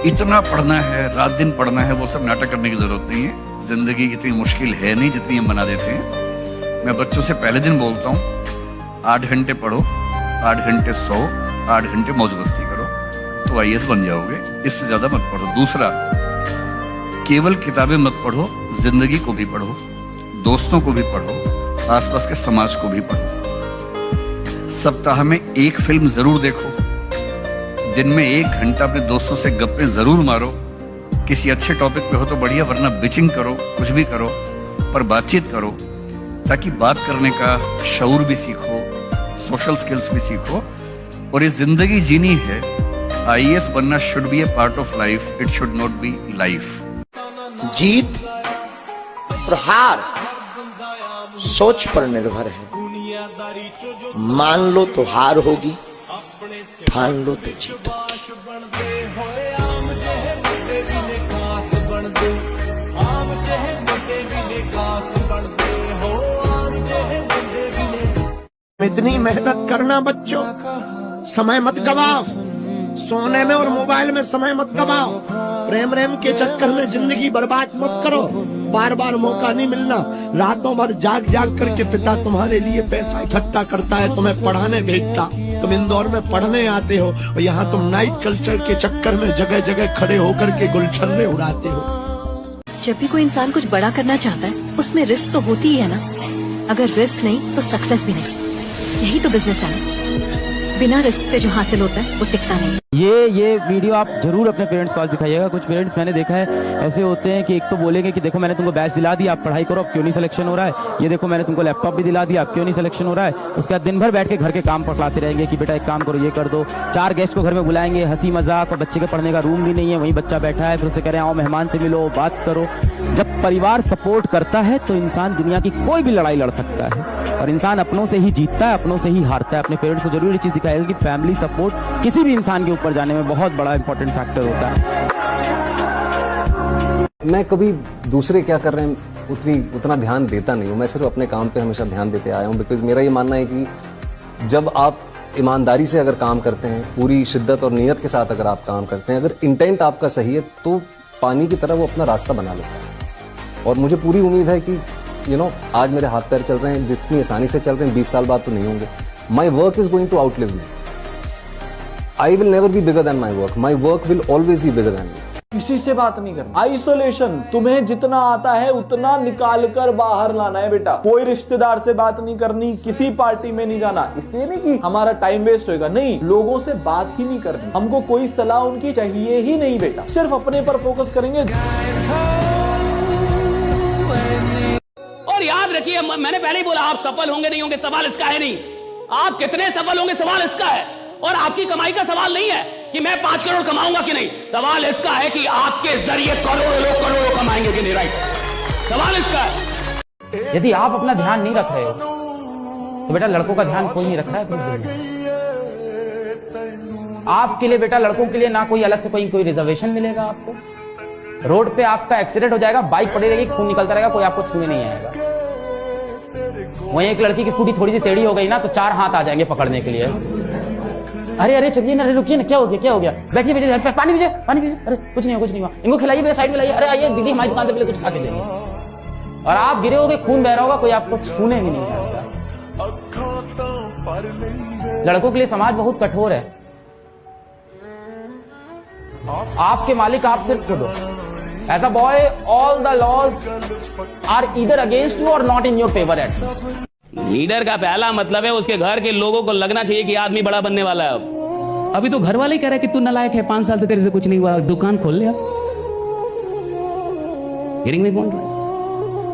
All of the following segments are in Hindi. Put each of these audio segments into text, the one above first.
इतना पढ़ना है, रात दिन पढ़ना है, वो सब नाटक करने की जरूरत नहीं है। जिंदगी इतनी मुश्किल है नहीं जितनी हम बना देते हैं। मैं बच्चों से पहले दिन बोलता हूँ 8 घंटे पढ़ो, 8 घंटे सो, 8 घंटे मौज मस्ती करो, तो IAS बन जाओगे। इससे ज्यादा मत पढ़ो। दूसरा, केवल किताबें मत पढ़ो, जिंदगी को भी पढ़ो, दोस्तों को भी पढ़ो, आसपास के समाज को भी पढ़ो। सप्ताह में एक फिल्म जरूर देखो, दिन में 1 घंटा अपने दोस्तों से गप्पे जरूर मारो। किसी अच्छे टॉपिक पे हो तो बढ़िया, वरना बिचिंग करो, कुछ भी करो, पर बातचीत करो, ताकि बात करने का शऊर भी सीखो, सोशल स्किल्स भी सीखो। और ये जिंदगी जीनी है, IAS बनना should be a part of life, it should not be life. जीत और हार सोच पर निर्भर है। मान लो तो हार होगी, ठान लो तो जीत होगी। इतनी मेहनत करना बच्चों, समय मत गवाओ। सोने में और मोबाइल में समय मत गवाओ। प्रेम रेम के चक्कर में जिंदगी बर्बाद मत करो। बार बार मौका नहीं मिलना। रातों भर जाग जाग करके पिता तुम्हारे लिए पैसा इकट्ठा करता है, तुम्हें पढ़ाने भेजता। तुम इंदौर में पढ़ने आते हो और यहाँ तुम नाइट कल्चर के चक्कर में जगह जगह खड़े होकर के गुलछर्रे उड़ाते हो। जब भी कोई इंसान कुछ बड़ा करना चाहता है, उसमें रिस्क तो होती ही है ना। अगर रिस्क नहीं तो सक्सेस भी नहीं। यही तो बिजनेस है ना। बिना रिस्क से जो हासिल होता है वो टिकता नहीं। ये वीडियो आप जरूर अपने पेरेंट्स को आज दिखाइएगा। कुछ पेरेंट्स मैंने देखा है ऐसे होते हैं कि एक तो बोलेंगे कि देखो मैंने तुमको बैच दिला दिया, आप पढ़ाई करो, अब क्यों नहीं सिलेक्शन हो रहा है। ये देखो मैंने तुमको लैपटॉप भी दिला दिया, अब क्यों नहीं सिलेक्शन हो रहा है। उसके बाद दिन भर बैठ के घर के काम पकड़ाते रहेंगे कि बेटा एक काम करो, ये कर दो। 4 गेस्ट को घर में बुलाएंगे, हंसी मजाक, और बच्चे के पढ़ने का रूम भी नहीं है, वहीं बच्चा बैठा है, फिर उसे कह रहे हैं आओ मेहमान से मिलो, बात करो। जब परिवार सपोर्ट करता है तो इंसान दुनिया की कोई भी लड़ाई लड़ सकता है, और इंसान अपनों से ही जीतता है, अपनों से ही हारता है। अपने पेरेंट्स को जरूर ये चीज दिखाएगा कि फैमिली सपोर्ट किसी भी इंसान के ऊपर जाने में बहुत बड़ा इंपॉर्टेंट फैक्टर होता है। मैं कभी दूसरे क्या कर रहे हैं उतना ध्यान देता नहीं हूं। मैं सिर्फ अपने काम पे हमेशा ध्यान देते आया हूं, बिकॉज मेरा ये मानना है कि जब आप ईमानदारी से अगर काम करते हैं, पूरी शिद्दत और नियत के साथ अगर आप काम करते हैं, अगर इंटेंट आपका सही है, तो पानी की तरह वो अपना रास्ता बना लेता है। और मुझे पूरी उम्मीद है कि आज मेरे हाथ पैर चल रहे हैं, जितनी आसानी से चल रहे हैं, 20 साल बाद तो नहीं होंगे। My work is going to outlive me. I will never be bigger than my work. My work will always be bigger than me. किसी से बात नहीं करना। आइसोलेशन, तुम्हें जितना आता है उतना निकाल कर बाहर लाना है बेटा। कोई रिश्तेदार से बात नहीं करनी, किसी पार्टी में नहीं जाना। इसलिए नहीं कि हमारा टाइम वेस्ट होगा, नहीं, लोगों से बात ही नहीं करनी। हमको कोई सलाह उनकी चाहिए ही नहीं बेटा। सिर्फ अपने पर फोकस करेंगे। और याद रखिए, मैंने पहले ही बोला, आप सफल होंगे नहीं होंगे सवाल इसका है नहीं, आप कितने सफल होंगे सवाल इसका है। और आपकी कमाई का सवाल नहीं है कि मैं 5 करोड़ कमाऊंगा कि नहीं, सवाल इसका है कि आपके जरिए करोड़ों लोग करोड़ों कमाएंगे कि नहीं। राइट, सवाल इसका है। यदि आप अपना ध्यान नहीं रख रहे हो तो बेटा लड़कों का ध्यान कोई नहीं रख रहा है। आपके लिए बेटा, लड़कों के लिए ना कोई अलग से कोई रिजर्वेशन मिलेगा आपको। रोड पे आपका एक्सीडेंट हो जाएगा, बाइक पड़ी रहेगी, खून निकलता रहेगा, कोई आपको छूने नहीं आएगा। वहीं एक लड़की की स्कूटी थोड़ी सी टेढ़ी हो गई ना, तो 4 हाथ आ जाएंगे पकड़ने के लिए। अरे अरे चलिए ना, अरे रुकिए ना, क्या हो गया, बैठिए बैठिए, पानी पीजिए, अरे कुछ नहीं हुआ, इनको खिलाइए, साइड में लाइए, अरे आइए दीदी हमारी दुकान से पहले कुछ खा के देंगे। और आप गिरे होगे, खून बह रहा होगा, कोई आपको छूने भी नहीं आएगा। लड़कों के लिए समाज बहुत कठोर है। आपके मालिक आप सिर्फ खुद हो। As a boy, all the laws are either against you or not in your favor at least. Leader का पहला मतलब है उसके घर के लोगों को लगना चाहिए कि आदमी बड़ा बनने वाला है। अब अभी तो घर वाले ही कह रहे हैं कि तू नालायक है, 5 साल से तेरे से कुछ नहीं हुआ, दुकान खोल ले।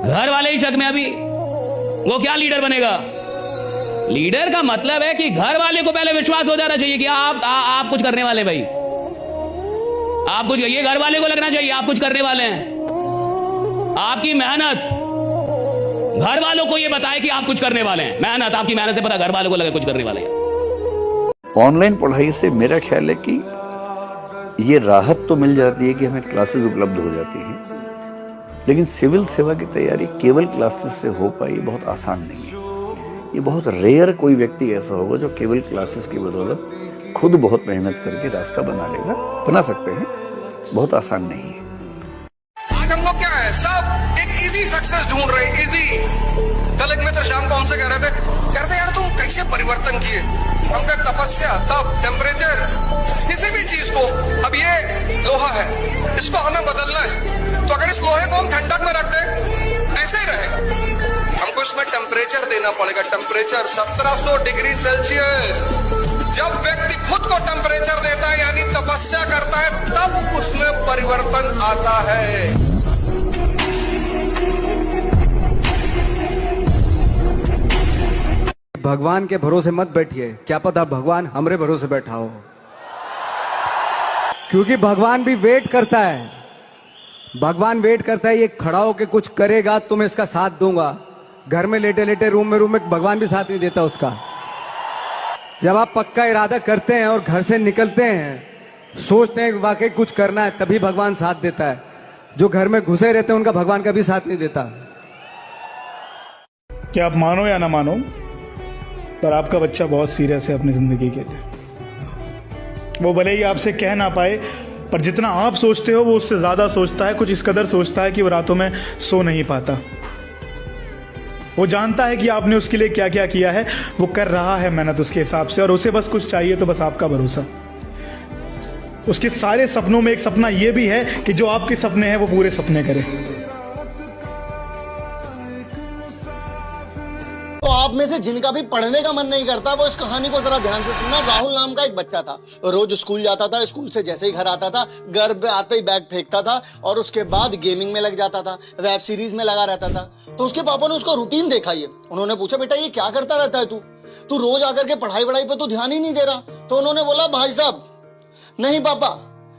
घर वाले ही शक में अभी, वो क्या लीडर बनेगा। लीडर का मतलब है कि घर वाले को पहले विश्वास हो जाना चाहिए कि आप कुछ करने वाले, भाई आप कुछ, ये घर वाले को लगना चाहिए आप कुछ करने वाले हैं। आपकी मेहनत घर वालों को ये बताए कि आप कुछ करने वाले हैं। मेहनत, आपकी मेहनत से पता घर वालों को लगे कुछ करने वाले हैं। ऑनलाइन पढ़ाई से मेरा ख्याल है कि ये राहत तो मिल जाती है कि हमें क्लासेस उपलब्ध हो जाती हैं, लेकिन सिविल सेवा की तैयारी केवल क्लासेस से हो पाई बहुत आसान नहीं है। ये बहुत रेयर कोई व्यक्ति ऐसा होगा जो केवल क्लासेस की बदौलत खुद बहुत मेहनत करके रास्ता बना लेगा। बना सकते हैं, बहुत आसान नहीं है। आज हम लोग क्या है, सब एक इजी सक्सेस ढूंढ रहे हैं, इजी। कल एक मित्र शाम को हमसे कह रहे थे यार तुम कैसे परिवर्तन किए? हम कहे तपस्या, तप, टेम्परेचर, किसी भी चीज को। अब ये लोहा है, इसको हमें बदलना है, तो अगर इस लोहे को हम ठंडक में रख दें ऐसे ही रहेगा। हमको इसमें टेम्परेचर देना पड़ेगा, टेम्परेचर 1700 डिग्री सेल्सियस। जब व्यक्ति खुद को टेम्परेचर देता है यानी तपस्या करता है, तब उसमें परिवर्तन आता है। भगवान के भरोसे मत बैठिए, क्या पता भगवान हमरे भरोसे बैठा हो, क्योंकि भगवान भी वेट करता है। भगवान वेट करता है, ये खड़ा होके कुछ करेगा तो मैं इसका साथ दूंगा। घर में लेटे लेटे रूम में भगवान भी साथ नहीं देता उसका। जब आप पक्का इरादा करते हैं और घर से निकलते हैं, सोचते हैं वाकई कुछ करना है, तभी भगवान साथ देता है। जो घर में घुसे रहते हैं उनका भगवान कभी साथ नहीं देता। क्या आप मानो या ना मानो, पर आपका बच्चा बहुत सीरियस है अपनी जिंदगी के लिए। वो भले ही आपसे कह ना पाए, पर जितना आप सोचते हो वो उससे ज्यादा सोचता है। कुछ इस कदर सोचता है कि वो रातों में सो नहीं पाता। वो जानता है कि आपने उसके लिए क्या क्या किया है, वो कर रहा है मेहनत उसके हिसाब से, और उसे बस कुछ चाहिए तो बस आपका भरोसा। उसके सारे सपनों में एक सपना यह भी है कि जो आपके सपने हैं वो पूरे सपने करे। तो आप में से जिनका भी पढ़ने का मन नहीं करता वो इस कहानी को जरा ध्यान से सुनना। राहुल नाम का एक बच्चा था, रोज स्कूल जाता था, स्कूल से जैसे ही घर आता था, घर पे आते ही बैग फेंकता था और उसके बाद गेमिंग में लग जाता था, वेब सीरीज में लगा रहता था। तो उसके पापा ने उसका रूटीन देखा ये, उन्होंने पूछा बेटा ये क्या करता रहता है तू रोज आकर के पढ़ाई वढ़ाई पे तो ध्यान ही नहीं दे रहा। तो उन्होंने बोला भाई साहब नहीं पापा,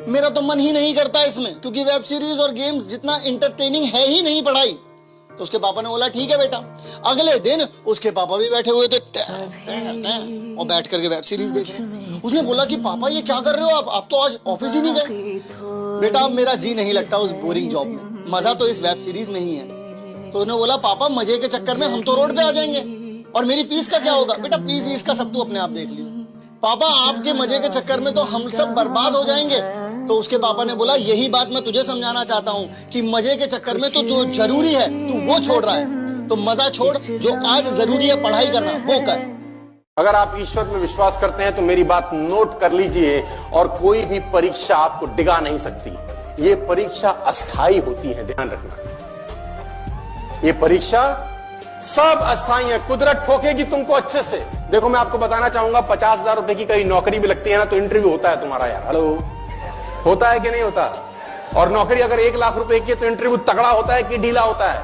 मेरा तो मन ही नहीं करता इसमें, क्योंकि वेब सीरीज और गेम्स जितना इंटरटेनिंग है ही नहीं पढ़ाई। तो उसके पापा ने बोला ठीक है बेटा। अगले दिन उसके पापा भी बैठे हुए थे और बैठ करके वेब सीरीज देख रहे। उसने बोला कि पापा ये क्या कर रहे हो आप तो आज ऑफिस ही नहीं गए। बेटा मेरा जी नहीं लगता उस बोरिंग जॉब में, मजा तो इस वेब सीरीज में ही है। तो उसने बोला पापा मजे के चक्कर में हम तो रोड पे आ जाएंगे, और मेरी फीस का क्या होगा? बेटा फीस वीस का सब तू अपने आप देख लियो, पापा आपके मजे के चक्कर में तो हम सब बर्बाद हो जाएंगे। तो उसके पापा ने बोला यही बात मैं तुझे समझाना चाहता हूँ कि मजे के चक्कर में तो जो जरूरी है तू वो छोड़ रहा है, तो मजा छोड़, जो आज जरूरी है पढ़ाई करना वो कर। अगर आप ईश्वर में विश्वास करते हैं तो मेरी बात नोट कर लीजिए, और कोई भी परीक्षा आपको डिगा नहीं सकती। ये परीक्षा अस्थाई होती है, ध्यान रखना। ये परीक्षा सब अस्थाई है, कुदरत ठोकेगी तुमको अच्छे से। देखो मैं आपको बताना चाहूंगा, 50,000 रुपए की कहीं नौकरी भी लगती है ना तो इंटरव्यू होता है तुम्हारा यार। हेलो, होता है कि नहीं होता? और नौकरी अगर 1 लाख रुपए की है तो इंटरव्यू तगड़ा होता है कि ढीला होता है?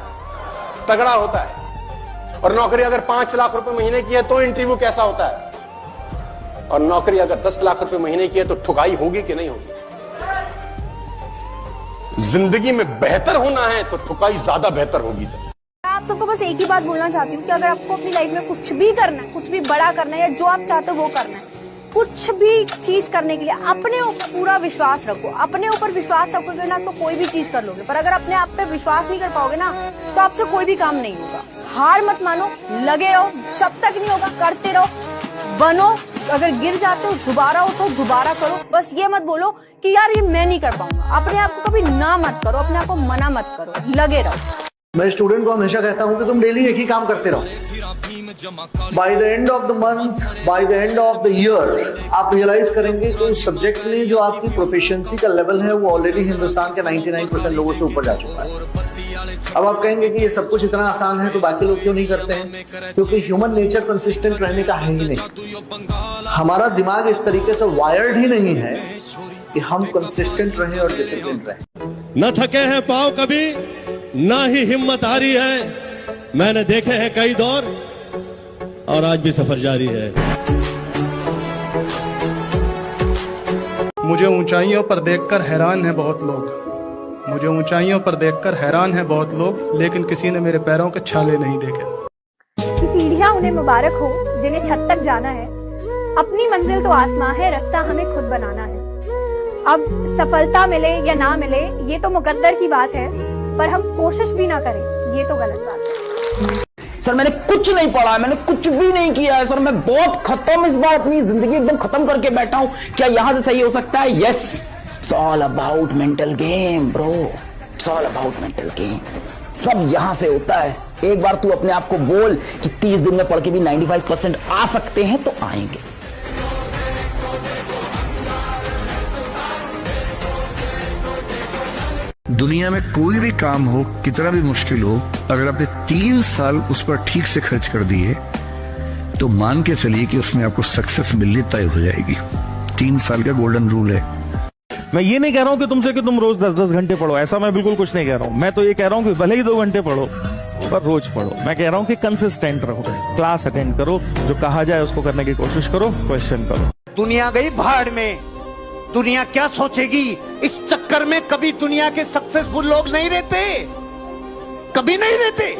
तगड़ा होता है। और नौकरी अगर 5 लाख रुपए महीने की है तो इंटरव्यू कैसा होता है? और नौकरी अगर 10 लाख रुपए महीने की है तो ठुकाई होगी कि नहीं होगी? जिंदगी में बेहतर होना है तो ठुकाई ज्यादा बेहतर होगी सर। आप सबको बस एक ही बात बोलना चाहती हूँ कि अगर आपको अपनी लाइफ में कुछ भी करना है, कुछ भी बड़ा करना है, या जो आप चाहते हो वो करना है, कुछ भी चीज करने के लिए अपने ऊपर पूरा विश्वास रखो। अपने ऊपर विश्वास रखोगे ना तो कोई भी चीज कर लोगे, पर अगर अपने आप पे विश्वास नहीं कर पाओगे ना तो आपसे कोई भी काम नहीं होगा। हार मत मानो, लगे रहो, जब तक नहीं होगा करते रहो, बनो। अगर गिर जाते हो दोबारा उठो, दोबारा करो। बस ये मत बोलो कि यार ये मैं नहीं कर पाऊंगा। अपने आप को कभी ना मत करो, अपने आप को मना मत करो, लगे रहो। मैं स्टूडेंट को हमेशा कहता हूं कि तुम डेली एक ही काम करते रहो। By the end of the month, by the end of the year आप रियलाइज करेंगे कि उस सब्जेक्ट में जो आपकी प्रोफिशिएंसी का लेवल है वो ऑलरेडी हिंदुस्तान के 99% लोगों से ऊपर जा चुका है। अब आप कहेंगे कि ये सब कुछ इतना आसान है तो बाकी लोग क्यों नहीं करते हैं? क्योंकि ह्यूमन नेचर कंसिस्टेंट रहने का है ही नहीं। हमारा दिमाग इस तरीके से वायर्ड ही नहीं है कि हम कंसिस्टेंट रहें और डिसिप्लिन रहें। न थके हैं पांव कभी, ना ही हिम्मत हारी है। मैंने देखे हैं कई दौर और आज भी सफर जारी है। मुझे ऊंचाइयों पर देखकर हैरान है बहुत लोग, मुझे ऊंचाइयों पर देखकर हैरान है बहुत लोग, लेकिन किसी ने मेरे पैरों के छाले नहीं देखे। सीढ़ियां उन्हें मुबारक हो जिन्हें छत तक जाना है। अपनी मंजिल तो आसमां है, रास्ता हमें खुद बनाना है। अब सफलता मिले या ना मिले ये तो मुकद्दर की बात है, पर हम कोशिश भी ना करें ये तो गलत बात है। सर मैंने कुछ नहीं पढ़ा, मैंने कुछ भी नहीं किया है सर। मैं बहुत खत्म, इस बार अपनी जिंदगी एकदम खत्म करके बैठा हूं। क्या यहां से सही हो सकता है? Yes, It's all about mental game, bro. It's all about mental game. सब यहां से होता है। एक बार तू अपने आप को बोल कि 30 दिन में पढ़ के भी 95% आ सकते हैं तो आएंगे। दुनिया में कोई भी काम हो, कितना भी मुश्किल हो, अगर आपने 3 साल उस पर ठीक से खर्च कर दिए तो मान के चलिए कि उसमें आपको सक्सेस मिलनी तय हो जाएगी। 3 साल का गोल्डन रूल है। मैं ये नहीं कह रहा हूं कि तुमसे कि तुम रोज 10-10 घंटे पढ़ो, ऐसा मैं बिल्कुल कुछ नहीं कह रहा हूं। मैं तो ये कह रहा हूं कि भले ही 2 घंटे पढ़ो पर रोज पढ़ो। मैं कह रहा हूं कि कंसिस्टेंट रहो, क्लास अटेंड करो, जो कहा जाए उसको करने की कोशिश करो, क्वेश्चन करो। दुनिया गई भाड़ में, दुनिया क्या सोचेगी इस चक्कर में कभी दुनिया के सक्सेसफुल लोग नहीं रहते, कभी नहीं रहते।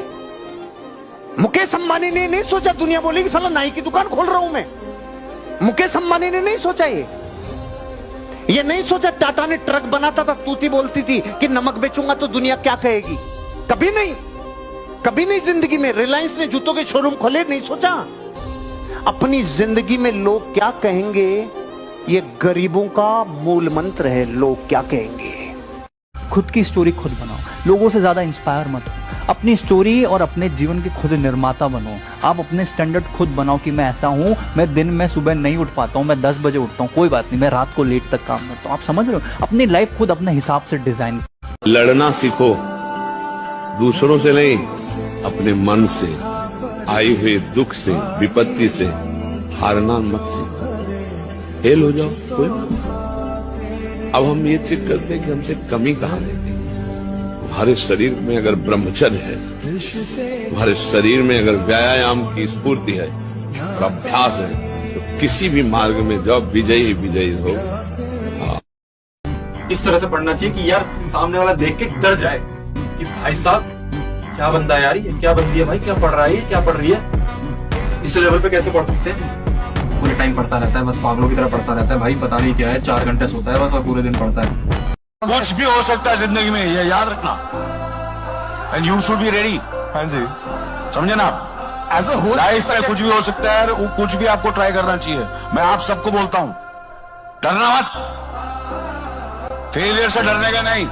मुकेश अंबानी ने नहीं सोचा दुनिया बोलेगी साला नाई की दुकान खोल रहा हूं मैं। मुकेश अंबानी ने नहीं सोचा ये नहीं सोचा टाटा ने ट्रक बनाता था, तूती बोलती थी कि नमक बेचूंगा तो दुनिया क्या कहेगी। कभी नहीं, कभी नहीं जिंदगी में। रिलायंस ने जूतों के शोरूम खोले, नहीं सोचा अपनी जिंदगी में लोग क्या कहेंगे। ये गरीबों का मूल मंत्र है, लोग क्या कहेंगे। खुद की स्टोरी खुद बनाओ, लोगों से ज्यादा इंस्पायर मत हो। अपनी स्टोरी और अपने जीवन के खुद निर्माता बनो। आप अपने स्टैंडर्ड खुद बनाओ कि मैं ऐसा हूं, मैं दिन में सुबह नहीं उठ पाता हूं, मैं 10 बजे उठता हूं, कोई बात नहीं, मैं रात को लेट तक काम करता हूं। आप समझ रहे हो, अपनी लाइफ खुद अपने हिसाब से डिजाइन। लड़ना सीखो, दूसरों से नहीं, अपने मन से, आई हुए दुख से, विपत्ति से हारना मत सीखो। फेल हो जाओ कोई बात। अब हम ये चेक करते हैं कि हमसे कमी कहां रहती है। हमारे शरीर में अगर ब्रह्मचर्य है, हमारे शरीर में अगर व्यायाम की स्फूर्ति है और अभ्यास है, तो किसी भी मार्ग में जाओ, विजयी विजयी हो। इस तरह से पढ़ना चाहिए कि यार सामने वाला देख के डर जाए कि भाई साहब क्या बंदा है यार, ये क्या बंदी है भाई, क्या पढ़ रहा है, ये क्या पढ़ रही है। इस लेवल पे कैसे पढ़ सकते हैं। पूरे टाइम पढ़ता रहता है, बस पागलों की तरह पढ़ता रहता है भाई, पता नहीं क्या है, 4 घंटे सोता है बस और पूरे दिन पढ़ता है। कुछ भी हो सकता है जिंदगी में, ये याद रखना। And you should be ready. हाँ जी, समझे ना। एज अ होस्ट लाइफ में कुछ भी हो सकता है, कुछ भी आपको ट्राई करना चाहिए। मैं आप सबको बोलता हूं, डरना मत, फेलियर से डरने का नहीं।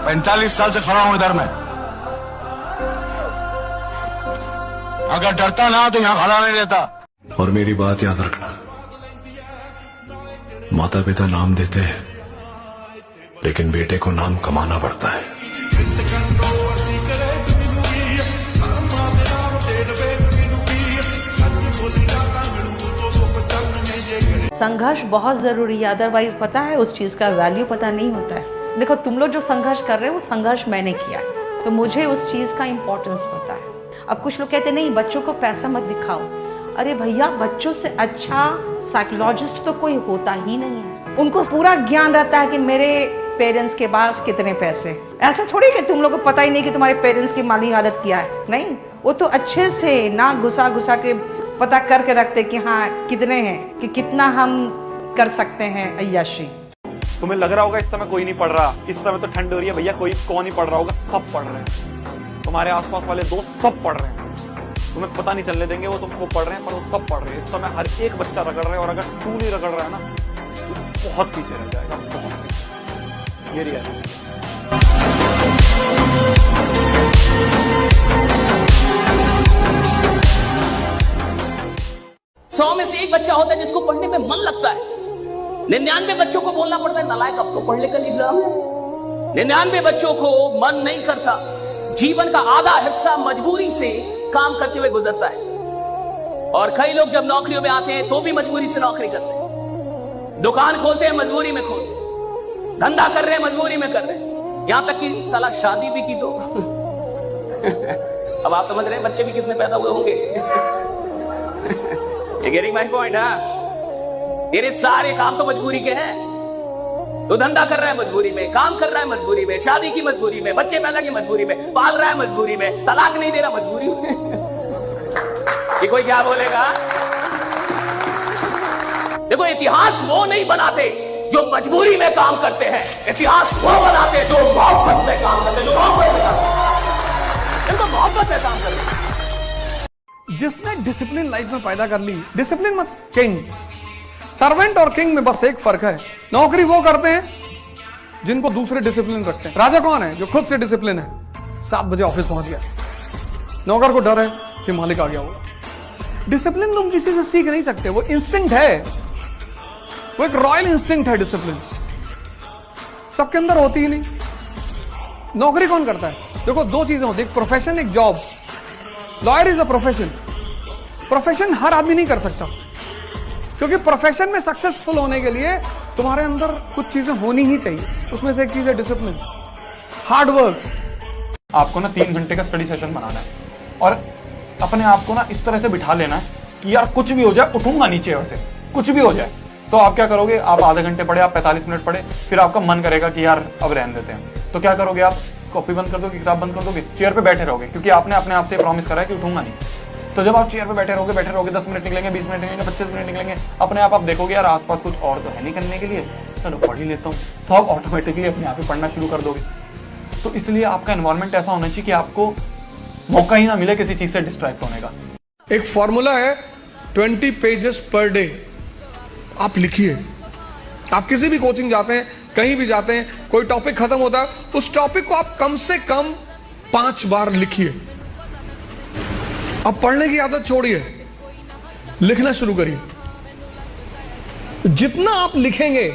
45 साल से खड़ा हूं इधर में, अगर डरता ना तो यहां खड़ा नहीं रहता। और मेरी बात याद रखना, माता पिता नाम देते हैं लेकिन बेटे को नाम कमाना पड़ता है। संघर्ष बहुत जरूरी है, अदरवाइज पता है उस चीज का वैल्यू पता नहीं होता है। देखो तुम लोग जो संघर्ष कर रहे हो वो संघर्ष मैंने किया है, तो मुझे उस चीज का इंपॉर्टेंस पता है। अब कुछ लोग कहते नहीं बच्चों को पैसा मत दिखाओ। अरे भैया, बच्चों से अच्छा साइकोलॉजिस्ट तो कोई होता ही नहीं है। उनको पूरा ज्ञान रहता है कि मेरे पेरेंट्स के पास कितने पैसे। ऐसा थोड़ी कि तुम लोग को पता ही नहीं कि तुम्हारे पेरेंट्स की माली हालत क्या है। नहीं, वो तो अच्छे से ना घुसा घुसा के पता करके रखते कि हाँ कितने हैं, कि कितना हम कर सकते हैं अय्याशी। तुम्हें लग रहा होगा इस समय कोई नहीं पढ़ रहा, इस समय तो ठंड हो रही है भैया, कोई कौन नहीं पढ़ रहा होगा, सब पढ़ रहे हैं। तुम्हारे आसपास वाले दोस्त सब पढ़ रहे हैं, तुम्हें पता नहीं चलने देंगे वो तुमको पढ़ रहे हैं, पर वो सब पढ़ रहे हैं। इस समय हर एक बच्चा रगड़ रहा है, और अगर तू नहीं रगड़ रहा है ना तो बहुत पीछे रह जाएगा, बहुत पीछे। ये रियलिटी है। 100 में से एक बच्चा होता है जिसको पढ़ने में मन लगता है। 99 बच्चों को बोलना पड़ता है नालायक अब तो पढ़ ले कल एग्जाम है। 99 बच्चों को मन नहीं करता। जीवन का आधा हिस्सा मजबूरी से काम करते हुए गुजरता है, और कई लोग जब नौकरियों में आते हैं तो भी मजबूरी से नौकरी करते हैं। दुकान खोलते हैं मजबूरी में खोलते हैं, धंधा कर रहे हैं मजबूरी में कर रहे हैं, यहां तक कि साला शादी भी की तो अब आप समझ रहे हैं बच्चे भी किसमें पैदा हुए होंगे। Getting my point. हाँ, तेरे सारे काम तो मजबूरी के हैं। तो धंधा कर रहा है मजबूरी में, काम कर रहा है मजबूरी में, शादी की मजबूरी में, बच्चे पैदा की मजबूरी में, पाल रहा है मजबूरी में, तलाक नहीं दे रहा मजबूरी में। ये कोई क्या बोलेगा? देखो, इतिहास वो नहीं बनाते जो मजबूरी में काम करते हैं, इतिहास वो बनाते जो मोहब्बत में काम करते हैं, जो मोहब्बत में काम करते हैं, तो मोहब्बत में काम करते हैं। जिसने डिसिप्लिन लाइफ में पैदा कर ली, डिसिप्लिन मत किंग, सर्वेंट और किंग में बस एक फर्क है, नौकरी वो करते हैं जिनको दूसरे डिसिप्लिन रखते हैं। राजा कौन है? जो खुद से डिसिप्लिन है। 7 बजे ऑफिस पहुंच गया, नौकर को डर है कि मालिक आ गया होगा। डिसिप्लिन तुम किसी से सीख नहीं सकते, वो इंस्टिंक्ट है, वो एक रॉयल इंस्टिंक्ट है। डिसिप्लिन सबके अंदर होती ही नहीं। नौकरी कौन करता है? देखो, 2 चीजें होती है, एक प्रोफेशन, एक job. Lawyer is a profession. Profession हर आदमी नहीं कर सकता, क्योंकि प्रोफेशन में सक्सेसफुल होने के लिए तुम्हारे अंदर कुछ चीजें होनी ही चाहिए। उसमें से एक चीज है डिसिप्लिन, हार्ड वर्क। आपको ना 3 घंटे का स्टडी सेशन बनाना है और अपने आप को ना इस तरह से बिठा लेना है कि यार कुछ भी हो जाए उठूंगा नहीं चेयर से, कुछ भी हो जाए। तो आप क्या करोगे? आप आधे घंटे पढ़े, आप 45 मिनट पढ़े, फिर आपका मन करेगा कि यार अब रहने देते हैं। तो क्या करोगे? आप कॉपी बंद कर दोगे, किताब बंद कर दोगे, चेयर पे बैठे रहोगे, क्योंकि आपने अपने आप से प्रॉमिस करा है कि उठूंगा नहीं। तो जब आप चेयर पे बैठे रहोगे 10 मिनट निकलेंगे, 20 मिनट निकलेंगे, 25 मिनट निकलेंगे, अपने आप देखोगे यार आसपास कुछ और तो है नहीं करने के लिए, चलो पढ़ ही लेता हूँ। तो आप ऑटोमेटिकली अपने आप ही पढ़ना शुरू कर दोगे। तो इसलिए आपका एनवायरनमेंट ऐसा होना चाहिए कि आपको मौका ही ना मिले किसी चीज से डिस्ट्रैक्ट होने का। एक फॉर्मूला है 20 पेजेस पर डे। आप लिखिए। आप किसी भी कोचिंग जाते हैं, कहीं भी जाते हैं, कोई टॉपिक खत्म होता है, उस टॉपिक को आप कम से कम 5 बार लिखिए। अब पढ़ने की आदत छोड़िए, लिखना शुरू करिए। जितना आप लिखेंगे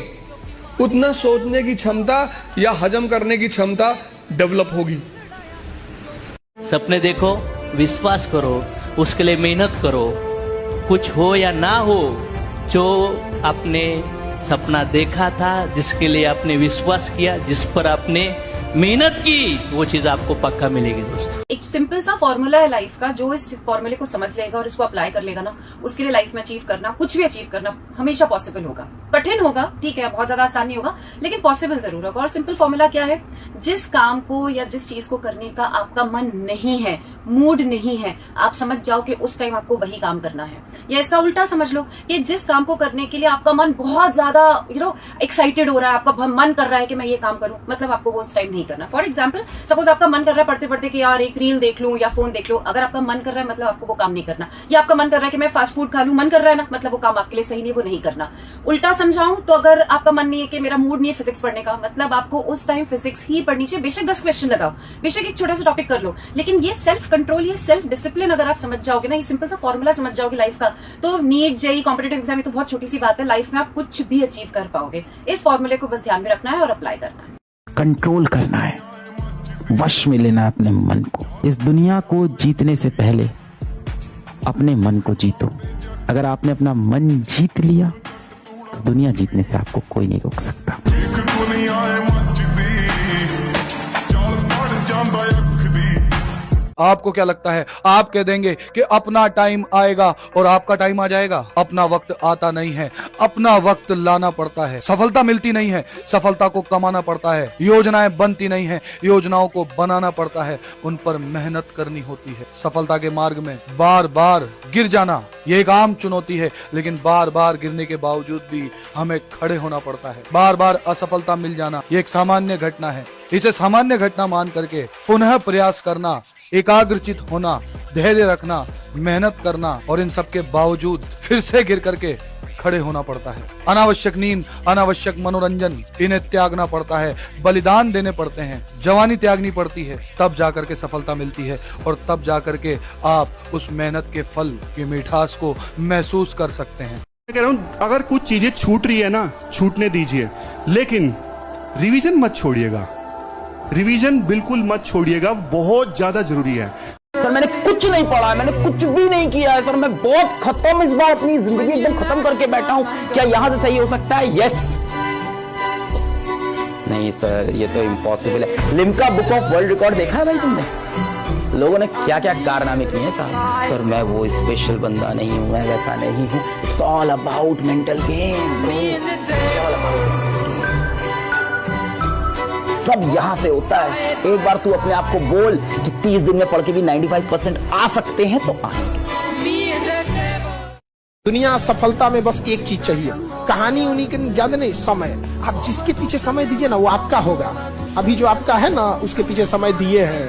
उतना सोचने की क्षमता या हजम करने की क्षमता डेवलप होगी। सपने देखो, विश्वास करो, उसके लिए मेहनत करो। कुछ हो या ना हो, जो आपने सपना देखा था, जिसके लिए आपने विश्वास किया, जिस पर आपने मेहनत की, वो चीज आपको पक्का मिलेगी दोस्तों। एक सिंपल सा फॉर्मूला है लाइफ का, जो इस फॉर्मूले को समझ लेगा और इसको अप्लाई कर लेगा ना, उसके लिए लाइफ में अचीव करना, कुछ भी अचीव करना हमेशा पॉसिबल होगा। कठिन होगा, ठीक है, बहुत ज्यादा आसान नहीं होगा, लेकिन पॉसिबल जरूर होगा। और सिंपल फॉर्मूला क्या है? जिस काम को या जिस चीज को करने का आपका मन नहीं है, मूड नहीं है, आप समझ जाओ कि उस टाइम आपको वही काम करना है। या इसका उल्टा समझ लो कि जिस काम को करने के लिए आपका मन बहुत ज्यादा एक्साइटेड हो रहा है, आपका मन कर रहा है कि मैं ये काम करूं, मतलब आपको वो उस टाइम नहीं करना। फॉर एग्जाम्पल, सपोज आपका मन कर रहा है पढ़ते पढ़ते कि यार एक रील देख लूं या फोन देख लूं, अगर आपका मन कर रहा है मतलब आपको वो काम नहीं करना। या आपका मन कर रहा है कि मैं फास्ट फूड खा लूं, मन कर रहा है ना, मतलब वो काम आपके लिए सही नहीं, वो नहीं करना। उल्टा समझाऊं तो अगर आपका मन नहीं है कि मेरा मूड नहीं है फिजिक्स पढ़ने का, मतलब आपको उस टाइम फिजिक्स ही पढ़नी चाहिए। बेशक 10 क्वेश्चन लगाओ, बेशक एक छोटा सा टॉपिक कर लो, लेकिन ये सेल्फ कंट्रोल, ये सेल्फ डिसिप्लिन अगर आप समझ जाओगे ना, ये सिंपल सा फॉर्मूला समझ जाओगे लाइफ का, तो नीट, जेईई, कॉम्पिटिटिव एग्जाम, ये तो बहुत छोटी सी बात है, लाइफ में आप कुछ भी अचीव कर पाओगे। इस फॉर्मूले को बस ध्यान में रखना है और अप्लाई करना है। कंट्रोल करना है, वश में लेना है अपने मन को। इस दुनिया को जीतने से पहले अपने मन को जीतो। अगर आपने अपना मन जीत लिया तो दुनिया जीतने से आपको कोई नहीं रोक सकता। आपको क्या लगता है? आप कह देंगे कि अपना टाइम आएगा और आपका टाइम आ जाएगा। अपना वक्त आता नहीं है, अपना वक्त लाना पड़ता है। सफलता मिलती नहीं है, सफलता को कमाना पड़ता है। योजनाएं बनती नहीं है, योजनाओं को बनाना पड़ता है, उन पर मेहनत करनी होती है। सफलता के मार्ग में बार बार गिर जाना ये एक आम चुनौती है, लेकिन बार बार गिरने के बावजूद भी हमें खड़े होना पड़ता है। बार बार असफलता मिल जाना ये एक सामान्य घटना है। इसे सामान्य घटना मान करके पुनः प्रयास करना, एकाग्रचित होना, धैर्य रखना, मेहनत करना और इन सब के बावजूद फिर से गिर करके खड़े होना पड़ता है। अनावश्यक नींद, अनावश्यक मनोरंजन, इन्हें त्यागना पड़ता है, बलिदान देने पड़ते हैं, जवानी त्यागनी पड़ती है, तब जाकर के सफलता मिलती है और तब जाकर के आप उस मेहनत के फल की मिठास को महसूस कर सकते हैं। मैं कह रहा हूं, अगर कुछ चीजें छूट रही है ना, छूटने दीजिए, लेकिन रिवीजन मत छोड़िएगा। रिवीजन बिल्कुल मत छोड़िएगा, बहुत ज्यादा जरूरी है। सर मैंने कुछ नहीं पढ़ा है, मैंने कुछ भी नहीं किया है सर, मैं बहुत खत्म, इस बार अपनी जिंदगी एकदम खत्म करके बैठा हूं। क्या यहां से सही हो सकता है? यस। नहीं सर, ये तो इम्पॉसिबल है। Limca book of world record देखा है भाई तुमने? लोगों ने क्या क्या कारनामे किए हैं साहब। सर मैं वो स्पेशल बंदा नहीं हूं, मैं वैसा नहीं हूं। It's all about mental game. सब यहां से होता है। एक बार तू अपने आप को बोल कि 30 दिन में पढ़ के भी 95% आ सकते हैं तो आएंगे। दुनिया सफलता में बस एक चीज चाहिए, कहानी उन्हीं के ज्यादा नहीं, समय। आप जिसके पीछे समय दीजिए ना वो आपका होगा। अभी जो आपका है ना उसके पीछे समय दिए हैं,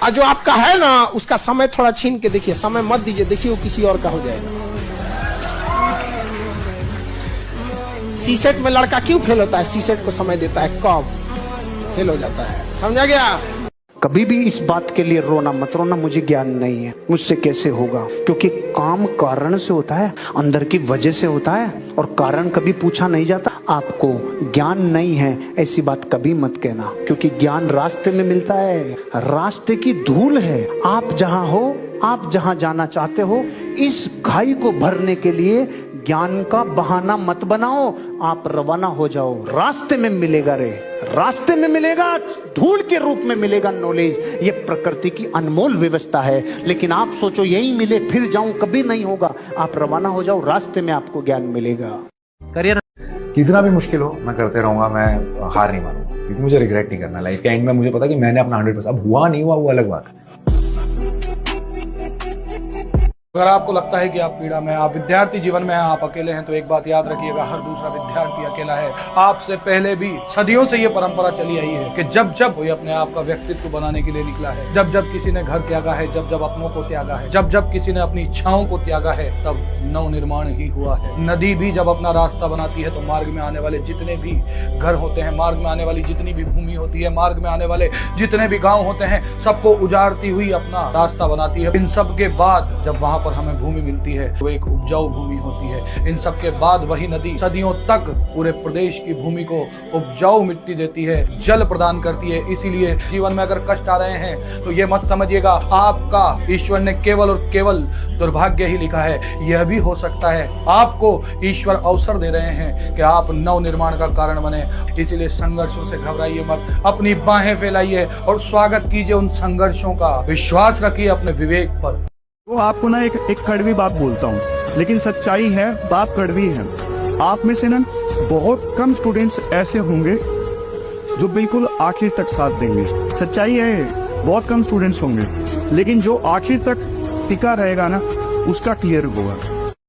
और जो आपका है ना उसका समय थोड़ा छीन के देखिए, समय मत दीजिए, देखिए वो किसी और का हो जाएगा। सीसेट में लड़का क्यों फेल होता है? सीसेट को समय देता है, कब फेल हो जाता है। समझा गया? कभी भी इस बात के लिए रोना मत रोना मुझे ज्ञान नहीं है, मुझसे कैसे होगा, क्योंकि काम कारण से होता है, अंदर की वजह से होता है, और कारण कभी पूछा नहीं जाता। आपको ज्ञान नहीं है ऐसी बात कभी मत कहना, क्योंकि ज्ञान रास्ते में मिलता है, रास्ते की धूल है। आप जहां हो, आप जहां जाना चाहते हो, इस खाई को भरने के लिए ज्ञान का बहाना मत बनाओ, आप रवाना हो जाओ। रास्ते में मिलेगा रे, रास्ते में मिलेगा, धूल के रूप में मिलेगा नॉलेज। ये प्रकृति की अनमोल व्यवस्था है, लेकिन आप सोचो यही मिले फिर जाऊं, कभी नहीं होगा। आप रवाना हो जाओ, रास्ते में आपको ज्ञान मिलेगा। करियर कितना भी मुश्किल हो मैं करते रहूंगा, मैं हार नहीं मानूंगा, क्योंकि मुझे रिग्रेट नहीं करना। लाइफ के एंड में मुझे पता कि मैंने अपना 100%, अब हुआ नहीं हुआ वो अलग बात है। अगर आपको लगता है कि आप पीड़ा में, आप विद्यार्थी जीवन में आप अकेले हैं, तो एक बात याद रखिएगा, हर दूसरा विद्यार्थी अकेला है। आपसे पहले भी सदियों से ये परंपरा चली आई है कि जब जब कोई अपने आप का व्यक्तित्व बनाने के लिए निकला है, जब जब किसी ने घर त्यागा है, जब जब अपनों को त्यागा है, जब जब किसी ने अपनी इच्छाओं को त्यागा है, तब नव निर्माण ही हुआ है। नदी भी जब अपना रास्ता बनाती है तो मार्ग में आने वाले जितने भी घर होते हैं, मार्ग में आने वाली जितनी भी भूमि होती है, मार्ग में आने वाले जितने भी गाँव होते हैं, सबको उजाड़ती हुई अपना रास्ता बनाती है। इन सब के बाद जब वहां पर हमें भूमि मिलती है वो एक उपजाऊ भूमि होती है। इन सब के बाद वही नदी सदियों तक पूरे प्रदेश की भूमि को उपजाऊ मिट्टी देती है, जल प्रदान करती है। इसीलिए जीवन में अगर कष्ट आ रहे हैं तो ये मत समझिएगा आपका ईश्वर ने केवल और केवल दुर्भाग्य ही लिखा है। यह भी हो सकता है आपको ईश्वर अवसर दे रहे हैं कि आप नव निर्माण का कारण बने। इसीलिए संघर्षों से घबराइए मत, अपनी बाहें फैलाइए और स्वागत कीजिए उन संघर्षों का। विश्वास रखिए अपने विवेक पर। तो आपको ना एक कड़वी बात बोलता हूँ, लेकिन सच्चाई है, बात कड़वी है। आप में से ना बहुत कम स्टूडेंट्स ऐसे होंगे जो बिल्कुल आखिर तक साथ देंगे। सच्चाई है, बहुत कम स्टूडेंट्स होंगे, लेकिन जो आखिर तक टिका रहेगा ना उसका क्लियर होगा।